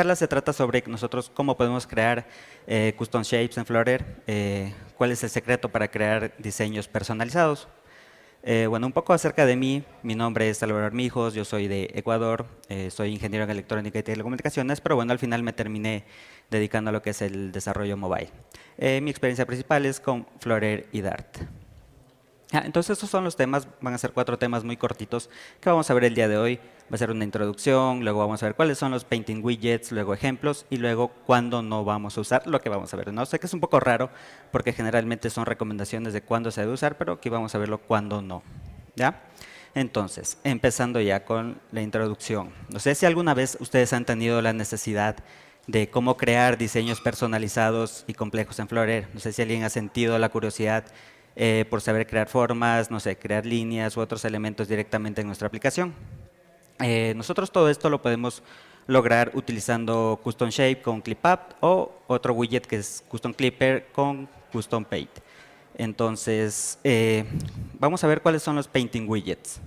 charla se trata sobre nosotros cómo podemos crear custom shapes en Flutter, cuál es el secreto para crear diseños personalizados. Bueno, un poco acerca de mí, mi nombre es Salvador Armijos, yo soy de Ecuador, soy ingeniero en electrónica y telecomunicaciones, pero bueno, al final me terminé dedicando a lo que es el desarrollo mobile. Mi experiencia principal es con Flutter y Dart. Entonces estos son los temas, van a ser 4 temas muy cortitos que vamos a ver el día de hoy. Va a ser una introducción, luego vamos a ver cuáles son los painting widgets, luego ejemplos y luego cuándo no vamos a usar lo que vamos a ver. No sé que es un poco raro porque generalmente son recomendaciones de cuándo se debe usar, pero aquí vamos a verlo cuándo no. ¿Ya? Entonces, empezando ya con la introducción. No sé si alguna vez ustedes han tenido la necesidad de cómo crear diseños personalizados y complejos en Flutter. No sé si alguien ha sentido la curiosidad por saber crear formas, no sé, crear líneas u otros elementos directamente en nuestra aplicación. Nosotros todo esto lo podemos lograr utilizando Custom Shape con ClipUp o otro widget que es Custom Clipper con Custom Paint. Entonces, vamos a ver cuáles son los Painting Widgets.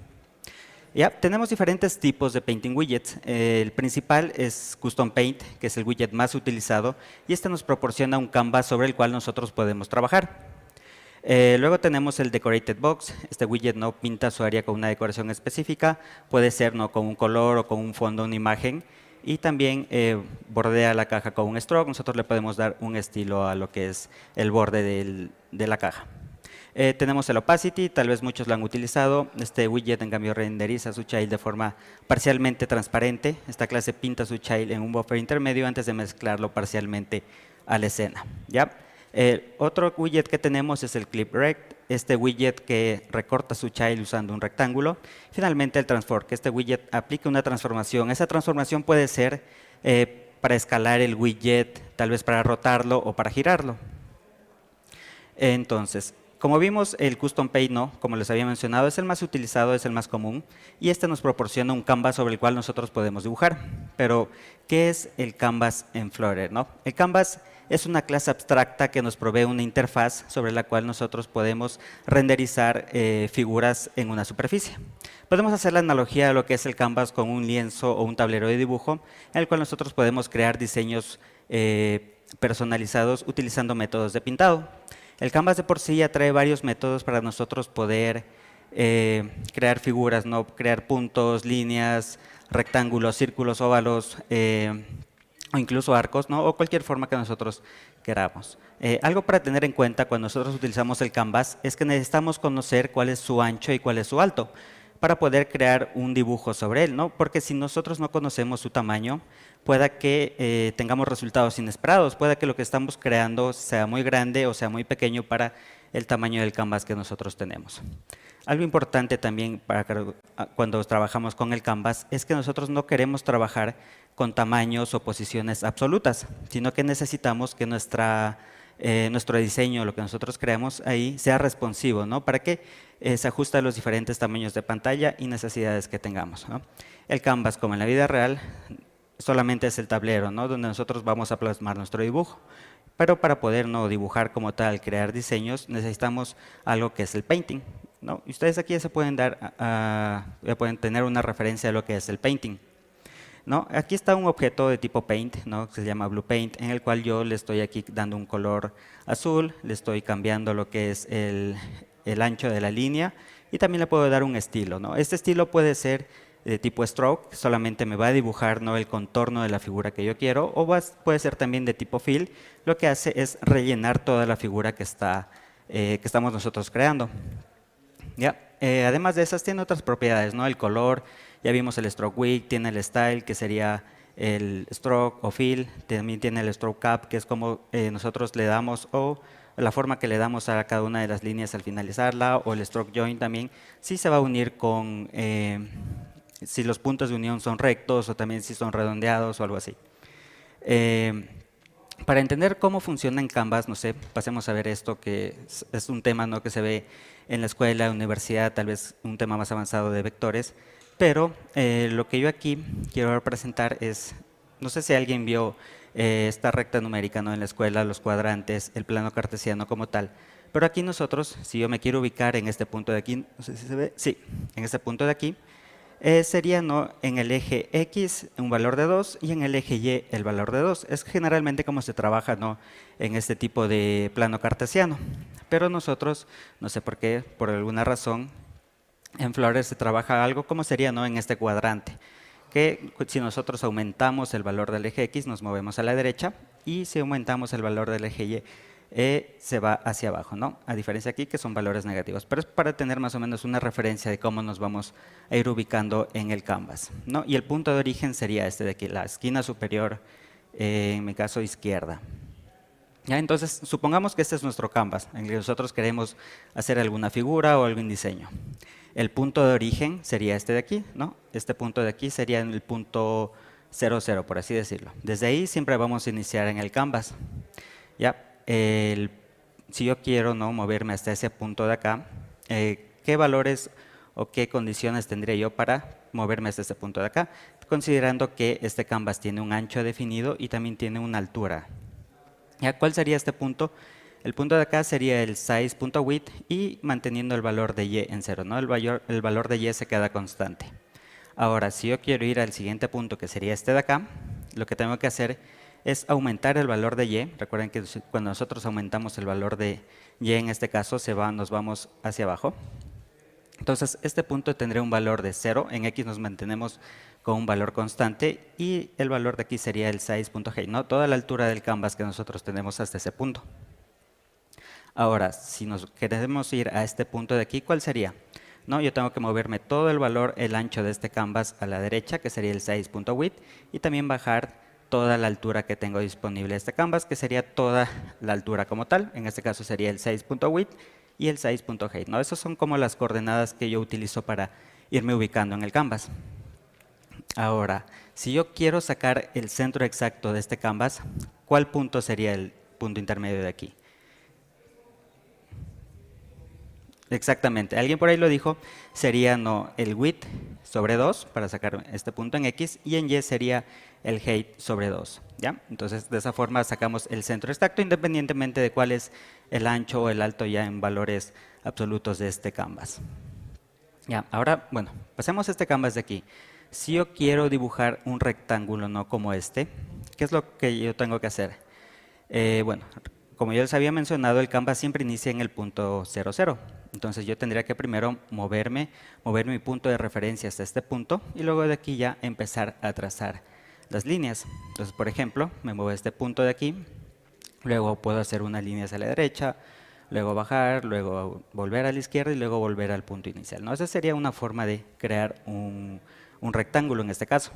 Ya, tenemos diferentes tipos de Painting Widgets. El principal es Custom Paint, que es el widget más utilizado, y este nos proporciona un canvas sobre el cual nosotros podemos trabajar. Luego tenemos el Decorated Box. Este widget no pinta su área con una decoración específica, puede ser ¿no? con un color o con un fondo, una imagen, y también bordea la caja con un stroke. Nosotros le podemos dar un estilo a lo que es el borde de la caja. Tenemos el Opacity, tal vez muchos lo han utilizado. Este widget en cambio renderiza su child de forma parcialmente transparente. Esta clase pinta su child en un buffer intermedio antes de mezclarlo parcialmente a la escena. ¿Ya? Otro widget que tenemos es el Clip Rect, este widget que recorta su child usando un rectángulo. Finalmente el Transform, que este widget aplica una transformación. Esa transformación puede ser para escalar el widget, tal vez para rotarlo o para girarlo. Entonces, como vimos, el Custom Paint, ¿no? Como les había mencionado, es el más utilizado, es el más común, y este nos proporciona un canvas sobre el cual nosotros podemos dibujar. Pero, ¿qué es el canvas en Flutter, no? El canvas es una clase abstracta que nos provee una interfaz sobre la cual nosotros podemos renderizar figuras en una superficie. Podemos hacer la analogía de lo que es el canvas con un lienzo o un tablero de dibujo, en el cual nosotros podemos crear diseños personalizados utilizando métodos de pintado. El canvas de por sí ya trae varios métodos para nosotros poder crear figuras, ¿no? Crear puntos, líneas, rectángulos, círculos, óvalos, o incluso arcos, ¿no? O cualquier forma que nosotros queramos. Algo para tener en cuenta cuando nosotros utilizamos el canvas es que necesitamos conocer cuál es su ancho y cuál es su alto para poder crear un dibujo sobre él, ¿no? Porque si nosotros no conocemos su tamaño, pueda que tengamos resultados inesperados, pueda que lo que estamos creando sea muy grande o sea muy pequeño para el tamaño del canvas que nosotros tenemos. Algo importante también para cuando trabajamos con el canvas es que nosotros no queremos trabajar con tamaños o posiciones absolutas, sino que necesitamos que nuestro diseño, lo que nosotros creamos ahí, sea responsivo, ¿no? Para que se ajuste a los diferentes tamaños de pantalla y necesidades que tengamos, ¿no? El canvas, como en la vida real, solamente es el tablero, ¿no? Donde nosotros vamos a plasmar nuestro dibujo. Pero para poder no dibujar como tal, crear diseños, necesitamos algo que es el painting, ¿no? Y ustedes aquí ya se pueden ya pueden tener una referencia de lo que es el painting, ¿no? Aquí está un objeto de tipo paint, ¿no? Que se llama blue paint, en el cual yo le estoy aquí dando un color azul, le estoy cambiando lo que es el ancho de la línea y también le puedo dar un estilo, ¿no? Este estilo puede ser de tipo stroke, solamente me va a dibujar, ¿no? El contorno de la figura que yo quiero, o puede ser también de tipo fill, lo que hace es rellenar toda la figura que estamos nosotros creando. ¿Ya? Además de esas, tiene otras propiedades, ¿no? El color, ya vimos el stroke width, tiene el style, que sería el stroke o fill, también tiene el stroke cap, que es como nosotros le damos, o la forma que le damos a cada una de las líneas al finalizarla, o el stroke join también, sí se va a unir con si los puntos de unión son rectos o también si son redondeados o algo así. Para entender cómo funciona en Canvas, no sé, pasemos a ver esto que es un tema, ¿no? Que se ve en la escuela, universidad, tal vez un tema más avanzado de vectores, pero lo que yo aquí quiero presentar es, no sé si alguien vio esta recta numérica, ¿no? En la escuela, los cuadrantes, el plano cartesiano como tal, pero aquí nosotros, si yo me quiero ubicar en este punto de aquí, no sé si se ve, sí, en este punto de aquí, sería ¿no? en el eje X un valor de 2 y en el eje Y el valor de 2. Es generalmente como se trabaja ¿no? en este tipo de plano cartesiano. Pero nosotros, no sé por qué, por alguna razón, en Flutter se trabaja algo como sería ¿no? en este cuadrante, que si nosotros aumentamos el valor del eje X nos movemos a la derecha y si aumentamos el valor del eje Y se va hacia abajo, ¿no? A diferencia aquí que son valores negativos, pero es para tener más o menos una referencia de cómo nos vamos a ir ubicando en el canvas, ¿no? Y el punto de origen sería este de aquí, la esquina superior, en mi caso izquierda. ¿Ya? Entonces, supongamos que este es nuestro canvas, en el que nosotros queremos hacer alguna figura o algún diseño. El punto de origen sería este de aquí, ¿no? Este punto de aquí sería el punto 0, 0, por así decirlo. Desde ahí siempre vamos a iniciar en el canvas. ¿Ya? Si yo quiero ¿no? moverme hasta ese punto de acá, ¿qué valores o qué condiciones tendría yo para moverme hasta ese punto de acá? Considerando que este canvas tiene un ancho definido y también tiene una altura. ¿Ya? ¿Cuál sería este punto? El punto de acá sería el size.width y manteniendo el valor de y en 0, ¿no? El valor de y se queda constante. Ahora, si yo quiero ir al siguiente punto, que sería este de acá, lo que tengo que hacer es aumentar el valor de y. Recuerden que cuando nosotros aumentamos el valor de y, en este caso, nos vamos hacia abajo. Entonces, este punto tendría un valor de 0. En x nos mantenemos con un valor constante y el valor de aquí sería el size.height, ¿no? Toda la altura del canvas que nosotros tenemos hasta ese punto. Ahora, si nos queremos ir a este punto de aquí, ¿cuál sería? ¿No? Yo tengo que moverme todo el valor, el ancho de este canvas a la derecha, que sería el size.width, y también bajar toda la altura que tengo disponible de este canvas, que sería toda la altura como tal. En este caso sería el size.width y el size.height, ¿no? Esas son como las coordenadas que yo utilizo para irme ubicando en el canvas. Ahora, si yo quiero sacar el centro exacto de este canvas, ¿cuál punto sería el punto intermedio de aquí? Exactamente, alguien por ahí lo dijo, sería no, el width sobre 2 para sacar este punto en X y en Y sería el height sobre 2. ¿Ya? Entonces de esa forma sacamos el centro exacto independientemente de cuál es el ancho o el alto ya en valores absolutos de este canvas. Ya, ahora, bueno, pasemos a este canvas de aquí. Si yo quiero dibujar un rectángulo no como este, ¿qué es lo que yo tengo que hacer? Bueno, como yo les había mencionado, el canvas siempre inicia en el punto 0, 0. Entonces yo tendría que primero mover mi punto de referencia hasta este punto y luego de aquí ya empezar a trazar las líneas. Entonces, por ejemplo, me muevo a este punto de aquí, luego puedo hacer una línea hacia la derecha, luego bajar, luego volver a la izquierda y luego volver al punto inicial, ¿no? Esa sería una forma de crear un rectángulo en este caso.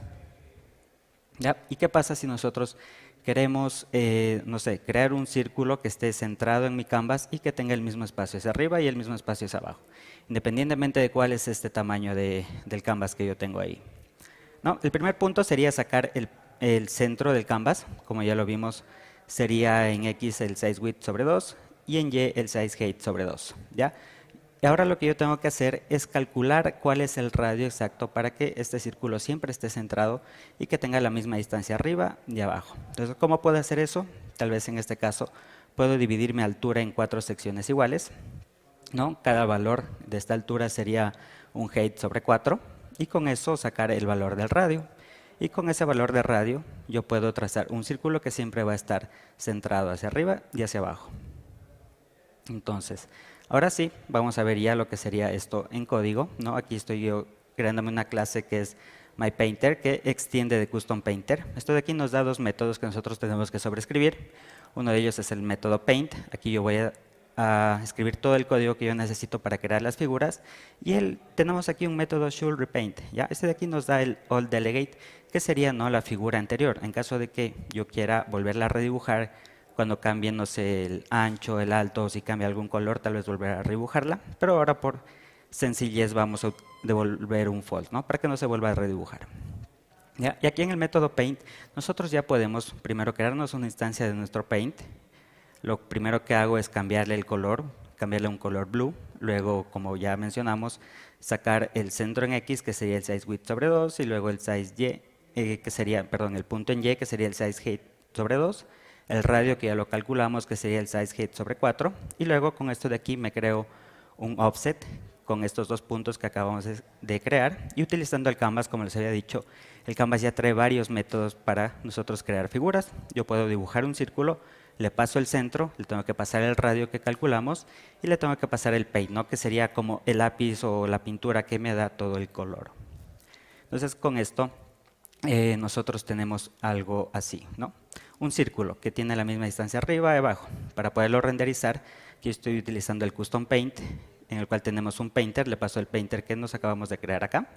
¿Ya? ¿Y qué pasa si nosotros queremos, no sé, crear un círculo que esté centrado en mi canvas y que tenga el mismo espacio hacia arriba y el mismo espacio hacia abajo, independientemente de cuál es este tamaño del canvas que yo tengo ahí? ¿No? El primer punto sería sacar el centro del canvas, como ya lo vimos, sería en X el size width sobre 2 y en Y el size height sobre 2. ¿Ya? Y ahora lo que yo tengo que hacer es calcular cuál es el radio exacto para que este círculo siempre esté centrado y que tenga la misma distancia arriba y abajo. Entonces, ¿cómo puedo hacer eso? Tal vez en este caso puedo dividir mi altura en 4 secciones iguales, ¿no? Cada valor de esta altura sería un height sobre 4 y con eso sacar el valor del radio. Y con ese valor de radio yo puedo trazar un círculo que siempre va a estar centrado hacia arriba y hacia abajo. Entonces, ahora sí, vamos a ver ya lo que sería esto en código, ¿no? Aquí estoy yo creándome una clase que es MyPainter, que extiende de Custom Painter. Esto de aquí nos da dos métodos que nosotros tenemos que sobreescribir. Uno de ellos es el método Paint. Aquí yo voy a escribir todo el código que yo necesito para crear las figuras. Y tenemos aquí un método ShouldRepaint. ¿Ya? Este de aquí nos da el AllDelegate, que sería ¿no? la figura anterior. En caso de que yo quiera volverla a redibujar, cuando cambie, no sé, el ancho, el alto, si cambia algún color, tal vez volver a redibujarla. Pero ahora por sencillez vamos a devolver un false, ¿no? Para que no se vuelva a redibujar. ¿Ya? Y aquí en el método Paint, nosotros ya podemos primero crearnos una instancia de nuestro Paint. Lo primero que hago es cambiarle el color, cambiarle a un color blue. Luego, como ya mencionamos, sacar el centro en X, que sería el size width sobre 2, y luego el size Y, que sería, perdón, el punto en Y, que sería el size height sobre 2. El radio, que ya lo calculamos, que sería el size height sobre 4. Y luego con esto de aquí me creo un offset, con estos dos puntos que acabamos de crear, y utilizando el Canvas, como les había dicho, el Canvas ya trae varios métodos para nosotros crear figuras. Yo puedo dibujar un círculo, le paso el centro, le tengo que pasar el radio que calculamos y le tengo que pasar el paint, ¿no? Que sería como el lápiz o la pintura que me da todo el color. Entonces con esto nosotros tenemos algo así, ¿no? Un círculo que tiene la misma distancia arriba y abajo. Para poderlo renderizar, aquí estoy utilizando el Custom Paint, en el cual tenemos un painter, le paso el painter que nos acabamos de crear acá.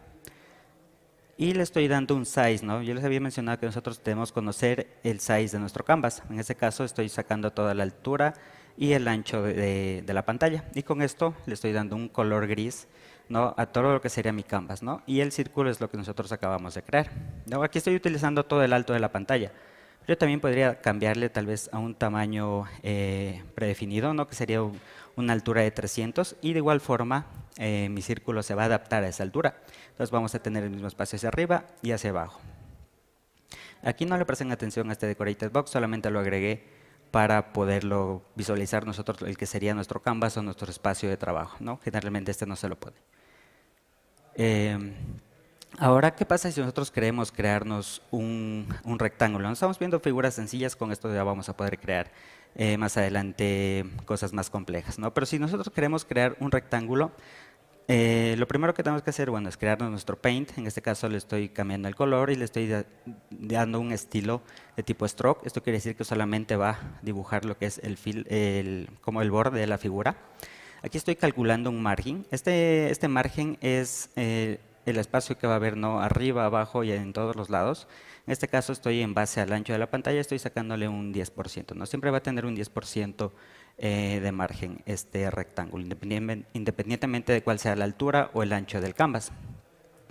Y le estoy dando un size, ¿no? Yo les había mencionado que nosotros debemos conocer el size de nuestro canvas. En este caso estoy sacando toda la altura y el ancho de la pantalla. Y con esto le estoy dando un color gris, ¿no? A todo lo que sería mi canvas, ¿no? Y el círculo es lo que nosotros acabamos de crear, ¿no? Aquí estoy utilizando todo el alto de la pantalla. Yo también podría cambiarle tal vez a un tamaño predefinido, ¿no? Que sería una altura de 300, y de igual forma mi círculo se va a adaptar a esa altura. Entonces vamos a tener el mismo espacio hacia arriba y hacia abajo. Aquí no le presten atención a este Decorated Box, solamente lo agregué para poderlo visualizar nosotros, el que sería nuestro canvas o nuestro espacio de trabajo, ¿no? Generalmente este no se lo pone. Ahora, ¿qué pasa si nosotros queremos crearnos un rectángulo? No estamos viendo figuras sencillas, con esto ya vamos a poder crear más adelante cosas más complejas, ¿no? Pero si nosotros queremos crear un rectángulo, lo primero que tenemos que hacer, bueno, es crearnos nuestro paint. En este caso le estoy cambiando el color y le estoy dando un estilo de tipo stroke. Esto quiere decir que solamente va a dibujar lo que es como el borde de la figura. Aquí estoy calculando un margen. Este margen es el espacio que va a haber, ¿no? Arriba, abajo y en todos los lados. En este caso estoy en base al ancho de la pantalla, estoy sacándole un 10%, ¿no? Siempre va a tener un 10% de margen este rectángulo, independientemente de cuál sea la altura o el ancho del canvas.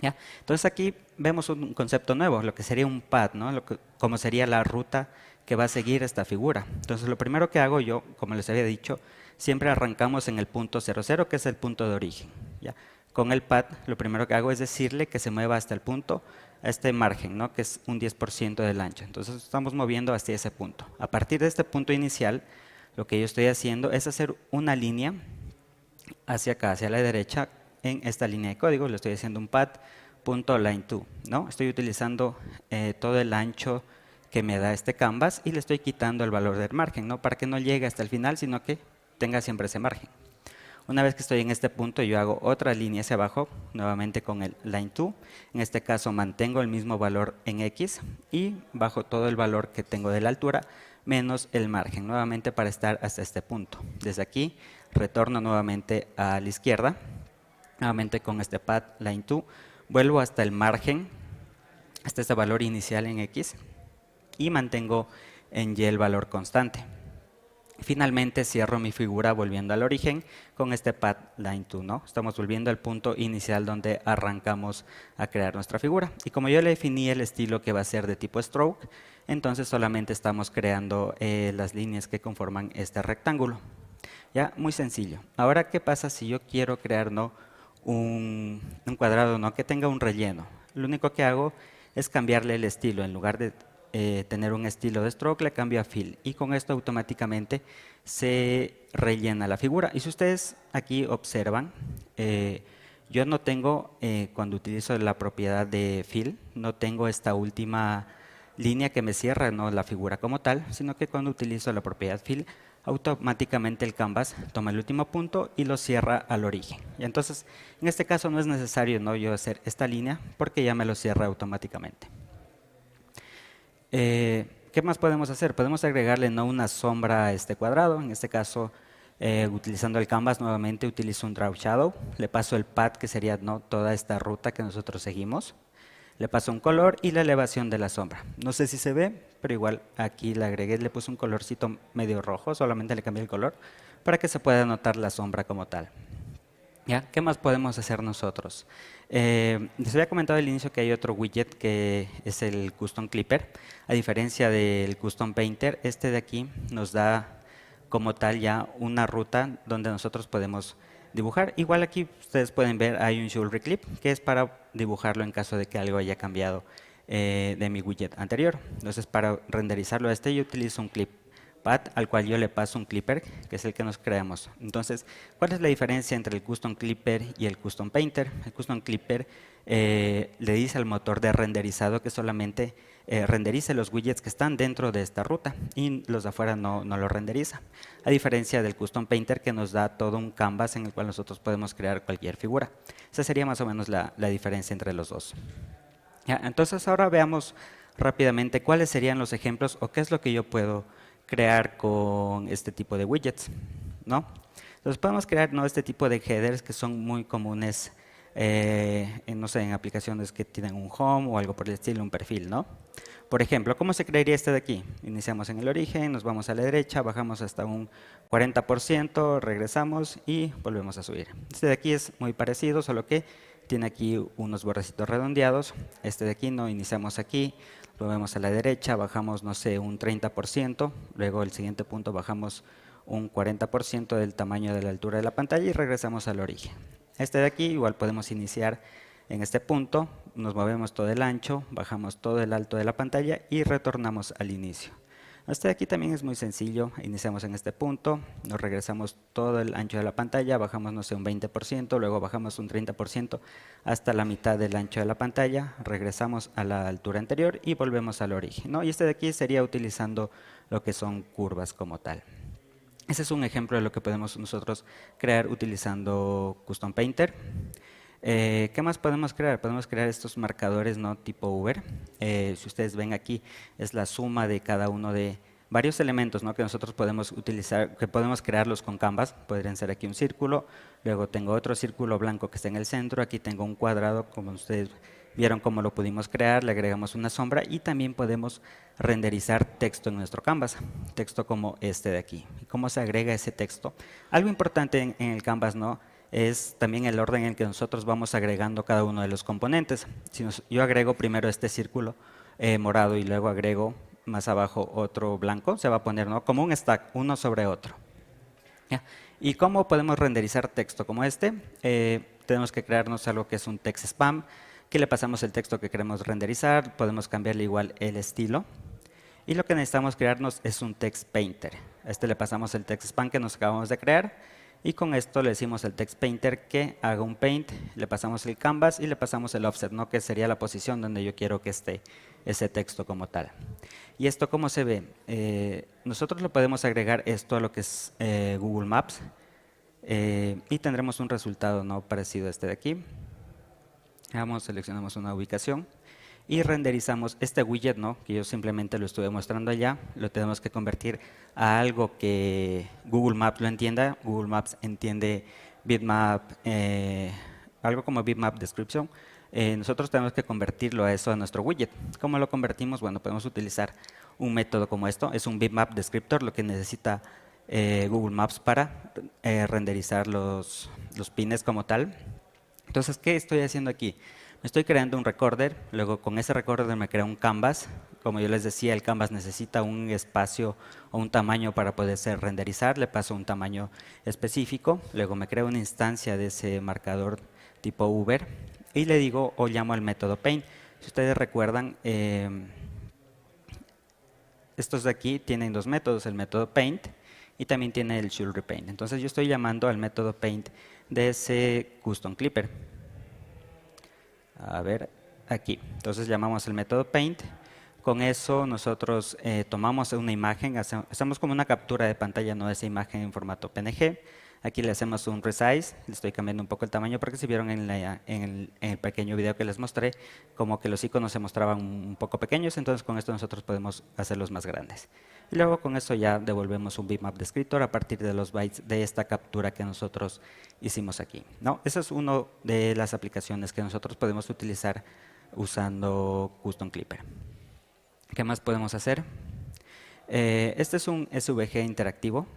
¿Ya? Entonces aquí vemos un concepto nuevo, lo que sería un path, ¿no? Como sería la ruta que va a seguir esta figura. Entonces lo primero que hago yo, como les había dicho, siempre arrancamos en el punto 00, que es el punto de origen. ¿Ya? Con el path lo primero que hago es decirle que se mueva hasta el punto, a este margen, ¿no? Que es un 10% del ancho. Entonces estamos moviendo hacia ese punto. A partir de este punto inicial, lo que yo estoy haciendo es hacer una línea hacia acá, hacia la derecha, en esta línea de código. Le estoy haciendo un path.line2, ¿no? Estoy utilizando todo el ancho que me da este canvas y le estoy quitando el valor del margen, ¿no? Para que no llegue hasta el final, sino que tenga siempre ese margen. Una vez que estoy en este punto, yo hago otra línea hacia abajo, nuevamente con el line2. En este caso mantengo el mismo valor en X y bajo todo el valor que tengo de la altura, menos el margen, nuevamente para estar hasta este punto. Desde aquí retorno nuevamente a la izquierda, nuevamente con este path line2, vuelvo hasta el margen, hasta este valor inicial en X y mantengo en Y el valor constante. Finalmente cierro mi figura volviendo al origen con este path line2, ¿no? Estamos volviendo al punto inicial donde arrancamos a crear nuestra figura. Y como yo le definí el estilo que va a ser de tipo stroke, entonces solamente estamos creando las líneas que conforman este rectángulo. Ya, muy sencillo. Ahora, ¿qué pasa si yo quiero crear, ¿no? un cuadrado, ¿no? Que tenga un relleno? Lo único que hago es cambiarle el estilo. En lugar de tener un estilo de stroke, le cambio a fill y con esto automáticamente se rellena la figura. Y si ustedes aquí observan, yo no tengo, cuando utilizo la propiedad de fill, no tengo esta última línea que me cierra, no la figura como tal, sino que cuando utilizo la propiedad fill, automáticamente el canvas toma el último punto y lo cierra al origen. Y entonces, en este caso no es necesario, ¿no? yo hacer esta línea porque ya me lo cierra automáticamente. ¿Qué más podemos hacer? Podemos agregarle, ¿no? una sombra a este cuadrado. En este caso, utilizando el canvas, nuevamente utilizo un draw shadow. Le paso el path, que sería, ¿no? toda esta ruta que nosotros seguimos. Le paso un color y la elevación de la sombra. No sé si se ve, pero igual aquí le agregué, le puse un colorcito medio rojo, solamente le cambié el color para que se pueda notar la sombra como tal. ¿Ya? ¿Qué más podemos hacer nosotros? Les había comentado al inicio que hay otro widget que es el Custom Clipper. A diferencia del Custom Painter, este de aquí nos da como tal ya una ruta donde nosotros podemos dibujar. Igual aquí ustedes pueden ver hay un Shoulder Clip que es para dibujarlo en caso de que algo haya cambiado de mi widget anterior. Entonces para renderizarlo a este yo utilizo un clip path al cual yo le paso un clipper, que es el que nos creamos. Entonces, ¿cuál es la diferencia entre el custom clipper y el custom painter? El custom clipper le dice al motor de renderizado que solamente renderice los widgets que están dentro de esta ruta y los de afuera no lo renderiza, a diferencia del custom painter que nos da todo un canvas en el cual nosotros podemos crear cualquier figura. Esa sería más o menos la diferencia entre los dos. Ya, entonces ahora veamos rápidamente cuáles serían los ejemplos o qué es lo que yo puedo crear con este tipo de widgets, ¿no? Entonces podemos crear, ¿no?, este tipo de headers que son muy comunes no sé, en aplicaciones que tienen un home o algo por el estilo, un perfil, ¿no? Por ejemplo, ¿cómo se crearía este de aquí? Iniciamos en el origen, nos vamos a la derecha, bajamos hasta un 40%, regresamos y volvemos a subir. Este de aquí es muy parecido, solo que tiene aquí unos bordecitos redondeados. Este de aquí no, iniciamos aquí, lo vemos a la derecha, bajamos, no sé, un 30%, luego el siguiente punto bajamos un 40% del tamaño de la altura de la pantalla y regresamos al origen. Este de aquí igual podemos iniciar en este punto, nos movemos todo el ancho, bajamos todo el alto de la pantalla y retornamos al inicio. Este de aquí también es muy sencillo, iniciamos en este punto, nos regresamos todo el ancho de la pantalla, bajamos, no sé, un 20%, luego bajamos un 30% hasta la mitad del ancho de la pantalla, regresamos a la altura anterior y volvemos al origen, ¿no? Y este de aquí sería utilizando lo que son curvas como tal. Ese es un ejemplo de lo que podemos nosotros crear utilizando Custom Painter. ¿Qué más podemos crear? Podemos crear estos marcadores, ¿no?, tipo Uber. Si ustedes ven aquí, es la suma de cada uno de varios elementos, ¿no?, que nosotros podemos utilizar, que podemos crearlos con Canvas. Podrían ser aquí un círculo, luego tengo otro círculo blanco que está en el centro, aquí tengo un cuadrado, como ustedes vieron cómo lo pudimos crear, le agregamos una sombra y también podemos renderizar texto en nuestro Canvas, texto como este de aquí. ¿Cómo se agrega ese texto? Algo importante en el Canvas, ¿no?, es también el orden en el que nosotros vamos agregando cada uno de los componentes. Si yo agrego primero este círculo morado y luego agrego más abajo otro blanco, se va a poner, ¿no?, como un stack, uno sobre otro. ¿Ya? ¿Y cómo podemos renderizar texto como este? Tenemos que crearnos algo que es un text spam, que le pasamos el texto que queremos renderizar, podemos cambiarle igual el estilo. Y lo que necesitamos crearnos es un text painter. A este le pasamos el text spam que nos acabamos de crear. Y con esto le decimos al text painter que haga un paint, le pasamos el canvas y le pasamos el offset, ¿no?, que sería la posición donde yo quiero que esté ese texto como tal. ¿Y esto cómo se ve? Nosotros lo podemos agregar esto a lo que es Google Maps y tendremos un resultado, ¿no?, parecido a este de aquí. Seleccionamos una ubicación y renderizamos este widget, ¿no?, que yo simplemente lo estuve mostrando allá, lo tenemos que convertir a algo que Google Maps lo entienda. Google Maps entiende bitmap, algo como bitmap description. Nosotros tenemos que convertirlo a eso, a nuestro widget. ¿Cómo lo convertimos? Bueno, podemos utilizar un método como esto, es un bitmap descriptor, lo que necesita Google Maps para renderizar los pines como tal. Entonces, ¿qué estoy haciendo aquí? Me estoy creando un recorder, luego con ese recorder me creo un canvas. Como yo les decía, el canvas necesita un espacio o un tamaño para poderse renderizar, le paso un tamaño específico, luego me creo una instancia de ese marcador tipo Uber y le digo o llamo al método paint. Si ustedes recuerdan, estos de aquí tienen dos métodos, el método paint y también tiene el should repaint. Entonces yo estoy llamando al método paint de ese custom clipper. A ver, aquí. Entonces llamamos el método paint. Con eso nosotros tomamos una imagen, hacemos como una captura de pantalla, ¿no?, de esa imagen en formato PNG. Aquí le hacemos un resize, le estoy cambiando un poco el tamaño porque si vieron en el pequeño video que les mostré, como que los iconos se mostraban un poco pequeños, entonces con esto nosotros podemos hacerlos más grandes. Y luego con eso ya devolvemos un bitmap descriptor a partir de los bytes de esta captura que nosotros hicimos aquí, ¿no? Esa es una de las aplicaciones que nosotros podemos utilizar usando Custom Clipper. ¿Qué más podemos hacer? Este es un SVG interactivo.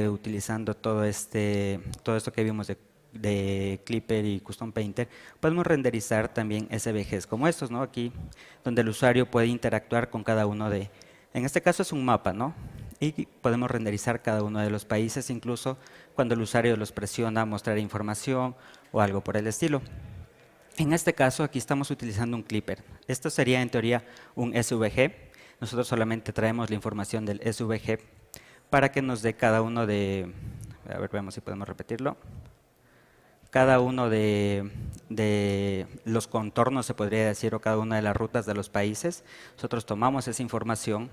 Utilizando todo esto que vimos de Clipper y Custom Painter, podemos renderizar también SVGs como estos, ¿no?, aquí donde el usuario puede interactuar con cada uno en este caso es un mapa, ¿no?, y podemos renderizar cada uno de los países, incluso cuando el usuario los presiona, mostrar información o algo por el estilo. En este caso aquí estamos utilizando un Clipper. Esto sería en teoría un SVG. Nosotros solamente traemos la información del SVG para que nos dé cada uno de, a ver, veamos si podemos repetirlo, cada uno de los contornos, se podría decir, o cada una de las rutas de los países. Nosotros tomamos esa información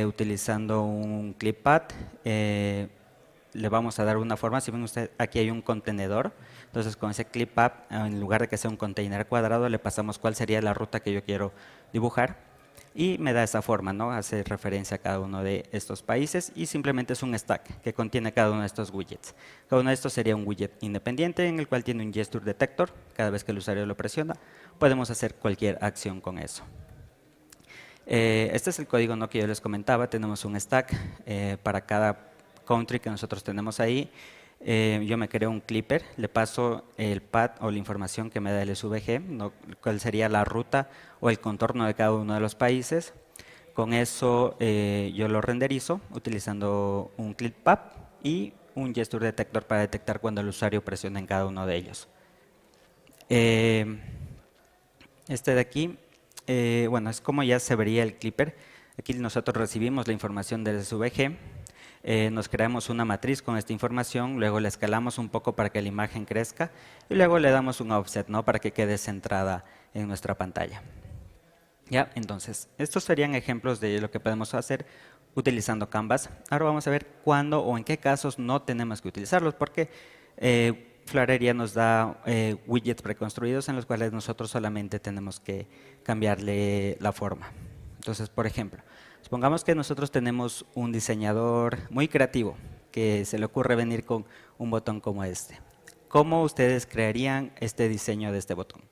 utilizando un clippad, le vamos a dar una forma. Si ven ustedes, aquí hay un contenedor, entonces con ese clippad, en lugar de que sea un container cuadrado, le pasamos cuál sería la ruta que yo quiero dibujar y me da esa forma, ¿no? Hace referencia a cada uno de estos países y simplemente es un stack que contiene cada uno de estos widgets. Cada uno de estos sería un widget independiente en el cual tiene un gesture detector. Cada vez que el usuario lo presiona, podemos hacer cualquier acción con eso. Este es el código, ¿no?, que yo les comentaba. Tenemos un stack para cada country que nosotros tenemos ahí. Yo me creo un clipper, le paso el path o la información que me da el SVG, ¿no?, cuál sería la ruta o el contorno de cada uno de los países. Con eso yo lo renderizo utilizando un clippad y un gesture detector para detectar cuando el usuario presiona en cada uno de ellos. Este de aquí, bueno, es como ya se vería el clipper. Aquí nosotros recibimos la información del SVG. Nos creamos una matriz con esta información, luego la escalamos un poco para que la imagen crezca y luego le damos un offset, ¿no?, para que quede centrada en nuestra pantalla. Ya, entonces, estos serían ejemplos de lo que podemos hacer utilizando Canvas. Ahora vamos a ver cuándo o en qué casos no tenemos que utilizarlos, porque Flutter ya nos da widgets preconstruidos en los cuales nosotros solamente tenemos que cambiarle la forma. Entonces, por ejemplo, supongamos que nosotros tenemos un diseñador muy creativo que se le ocurre venir con un botón como este. ¿Cómo ustedes crearían este diseño de este botón?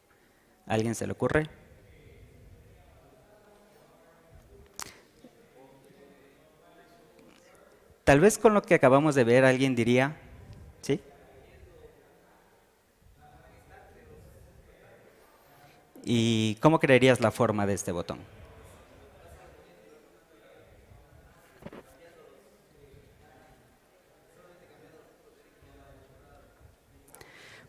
¿A alguien se le ocurre? Tal vez con lo que acabamos de ver alguien diría, ¿sí? ¿Y cómo crearías la forma de este botón?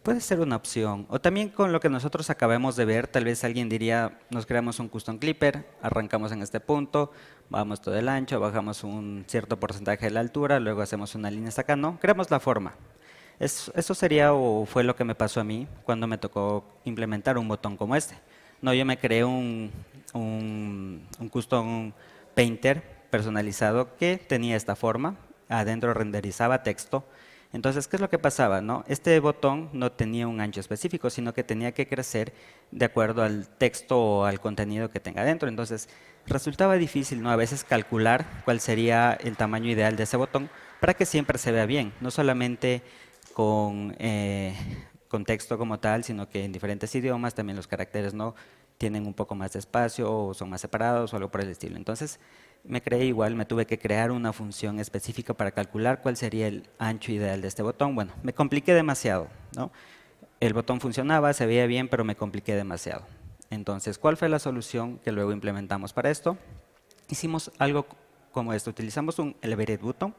Puede ser una opción. O también con lo que nosotros acabamos de ver, tal vez alguien diría, nos creamos un custom clipper, arrancamos en este punto, bajamos todo el ancho, bajamos un cierto porcentaje de la altura, luego hacemos una línea hasta acá, ¿no? Creamos la forma. Eso sería o fue lo que me pasó a mí cuando me tocó implementar un botón como este. No, yo me creé un custom painter personalizado que tenía esta forma, adentro renderizaba texto. Entonces, ¿qué es lo que pasaba, no? Este botón no tenía un ancho específico, sino que tenía que crecer de acuerdo al texto o al contenido que tenga dentro. Entonces, resultaba difícil, ¿no?, a veces calcular cuál sería el tamaño ideal de ese botón para que siempre se vea bien, no solamente con texto como tal, sino que en diferentes idiomas también los caracteres no tienen un poco más de espacio o son más separados o algo por el estilo. Entonces me creé igual, me tuve que crear una función específica para calcular cuál sería el ancho ideal de este botón. Bueno, me compliqué demasiado, ¿no? El botón funcionaba, se veía bien, pero me compliqué demasiado. Entonces, ¿cuál fue la solución que luego implementamos para esto? Hicimos algo como esto, utilizamos un elevated button,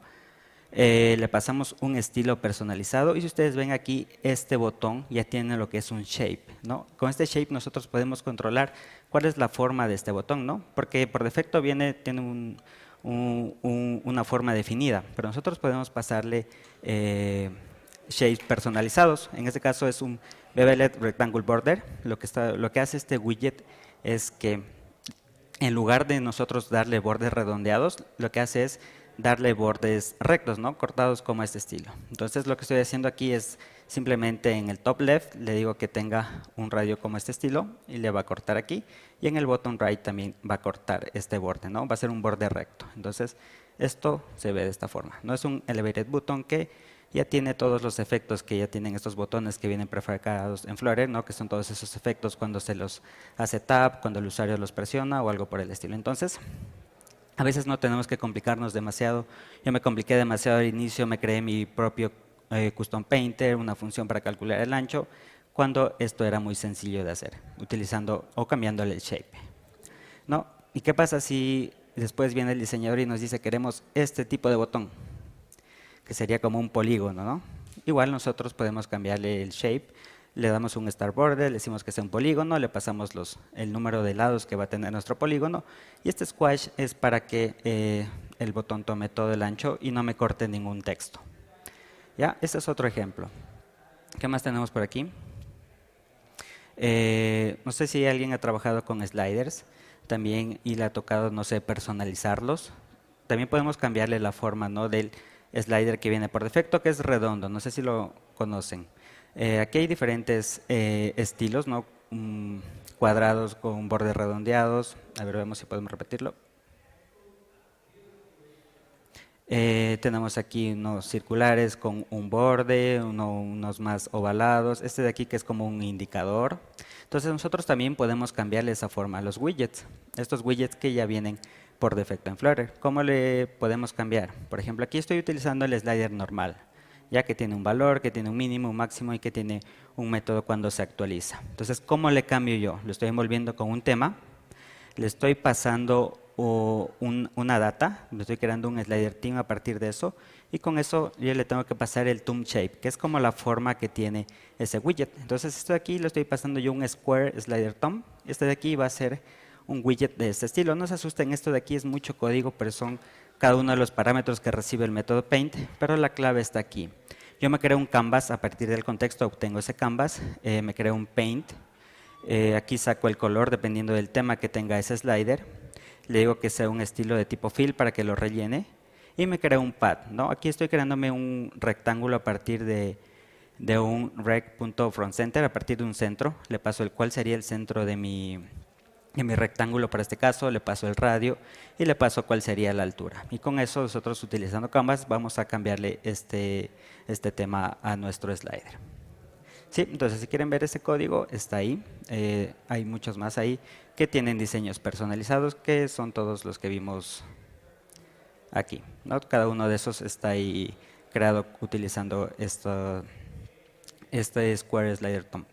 le pasamos un estilo personalizado y si ustedes ven aquí, este botón ya tiene lo que es un shape, ¿no? Con este shape nosotros podemos controlar cuál es la forma de este botón, ¿no? Porque por defecto tiene una forma definida, pero nosotros podemos pasarle shapes personalizados. En este caso es un beveled rectangle border. Lo que hace este widget es que en lugar de nosotros darle bordes redondeados, lo que hace es darle bordes rectos, ¿no?, cortados como este estilo. Entonces lo que estoy haciendo aquí es simplemente en el top left le digo que tenga un radio como este estilo y le va a cortar aquí, y en el bottom right también va a cortar este borde, ¿no? Va a ser un borde recto. Entonces esto se ve de esta forma. No es un elevated button que ya tiene todos los efectos que ya tienen estos botones que vienen prefabricados en Flutter, ¿no?, que son todos esos efectos cuando se los hace tap, cuando el usuario los presiona o algo por el estilo. Entonces, a veces no tenemos que complicarnos demasiado. Yo me compliqué demasiado al inicio, me creé mi propio custom painter, una función para calcular el ancho, cuando esto era muy sencillo de hacer, utilizando o cambiándole el shape, ¿no? ¿Y qué pasa si después viene el diseñador y nos dice queremos este tipo de botón, que sería como un polígono, ¿no? Igual nosotros podemos cambiarle el shape, le damos un start border, le decimos que sea un polígono, le pasamos el número de lados que va a tener nuestro polígono, y este squash es para que el botón tome todo el ancho y no me corte ningún texto. ¿Ya? Este es otro ejemplo. ¿Qué más tenemos por aquí? No sé si alguien ha trabajado con sliders también y le ha tocado, no sé, personalizarlos. También podemos cambiarle la forma, ¿no?, del slider que viene por defecto, que es redondo. No sé si lo conocen. Aquí hay diferentes estilos, ¿no? Cuadrados con bordes redondeados. A ver, vemos si podemos repetirlo. Tenemos aquí unos circulares con un borde, unos más ovalados, este de aquí que es como un indicador. Entonces nosotros también podemos cambiarle esa forma a los widgets, estos widgets que ya vienen por defecto en Flutter. ¿Cómo le podemos cambiar? Por ejemplo, aquí estoy utilizando el slider normal, ya que tiene un valor, que tiene un mínimo, un máximo y que tiene un método cuando se actualiza. Entonces, ¿cómo le cambio yo? Lo estoy envolviendo con un tema, le estoy pasando una data, le estoy creando un slider theme a partir de eso, y con eso yo le tengo que pasar el thumb shape, que es como la forma que tiene ese widget. Entonces esto de aquí lo estoy pasando yo un square slider thumb, este de aquí va a ser un widget de este estilo. No se asusten, esto de aquí es mucho código, pero son cada uno de los parámetros que recibe el método paint, pero la clave está aquí. Yo me creo un canvas, a partir del contexto obtengo ese canvas, me creo un paint, aquí saco el color dependiendo del tema que tenga ese slider, le digo que sea un estilo de tipo fill para que lo rellene y me creo un pad, ¿no? Aquí estoy creándome un rectángulo a partir de un rec.frontCenter, a partir de un centro, le paso el cual sería el centro de mi rectángulo para este caso, le paso el radio y le paso cuál sería la altura. Y con eso nosotros utilizando Canvas vamos a cambiarle este tema a nuestro slider. Sí, entonces si quieren ver ese código, está ahí. Hay muchos más ahí que tienen diseños personalizados, que son todos los que vimos aquí, ¿no? Cada uno de esos está ahí creado utilizando este Square Slider Thumb.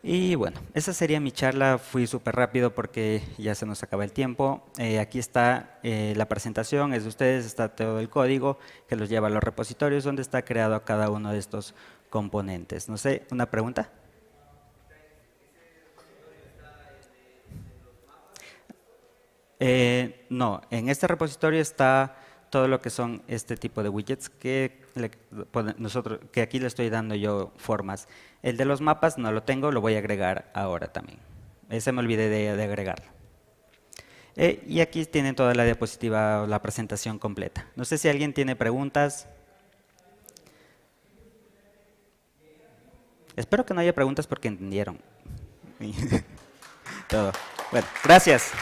Y bueno, esa sería mi charla. Fui súper rápido porque ya se nos acaba el tiempo. Aquí está la presentación, es de ustedes, está todo el código que los lleva a los repositorios donde está creado cada uno de estos componentes. No sé, ¿una pregunta? No, en este repositorio está todo lo que son este tipo de widgets que aquí le estoy dando yo formas. El de los mapas no lo tengo, lo voy a agregar ahora también. Ese me olvidé de agregarlo. Y aquí tienen toda la diapositiva o la presentación completa. No sé si alguien tiene preguntas. Espero que no haya preguntas porque entendieron todo. Bueno, gracias.